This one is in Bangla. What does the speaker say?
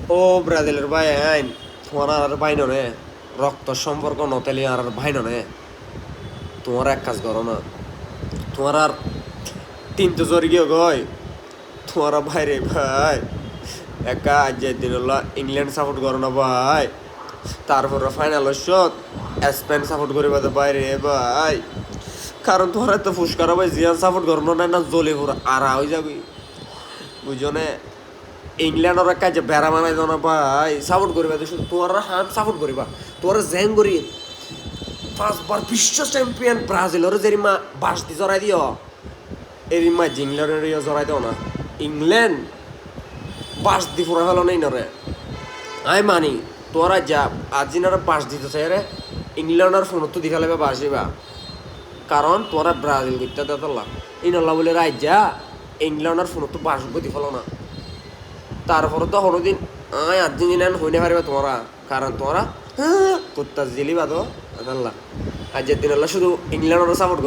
ও ব্রাজিলের ভাই আইন তোমার আর ভাই ননে রক্ত সম্পর্ক নতেলি আর ভাই ননে তোমার এক কাজ করো না তোমার আর তিনটে জোর গিয়ে গয় তোমার বাইরে ভাই একা আজ দিন ইংল্যান্ড সাপোর্ট করো না ভাই তারপরে ফাইনাল শট স্পেন সাপোর্ট করিবা তো বাইরে ভাই কারণ তোমার এত ফুসকার ভাই জিয়ান সাপোর্ট করো না না জ্বলে পুরো আড়া হয়ে যাবি বুঝনে ইংল্যান্ডের কাজে বেড়া বানাই দাও না ভাই সাপোর্ট করিবা শুধু তোমার হাম সাপোর্ট করিবা তোমার জ্যাং করি 5 বার বিশ্ব চ্যাম্পিয়ন ব্রাজিলের যেরিমা বাস দি জড়াই দিও এরিমা ইংল্যান্ডের জড়াই দাও না ইংল্যান্ড বাস দি ফুরা হলো নেই নরে আই মানি তোরা যা আজিনারা বাস দিতে চাই রে ইংল্যান্ডের ফোন তো দেখা লাগবে বাস দিবা কারণ তোরা ব্রাজিল করতে দেতলা ইনল্লা বলে রাজ্যা ইংল্যান্ডের ফোন তো বাস গতি ফলো না তারপরে তো হরদিন আয় আর্জেন্টিনান হইতে পারবে তোমরা কারণ তোমরা কুত্তা জিলি বাদো আল্লাহ আর্জেন্টিনা শুধু ইংল্যান্ডের সাপোর্ট করে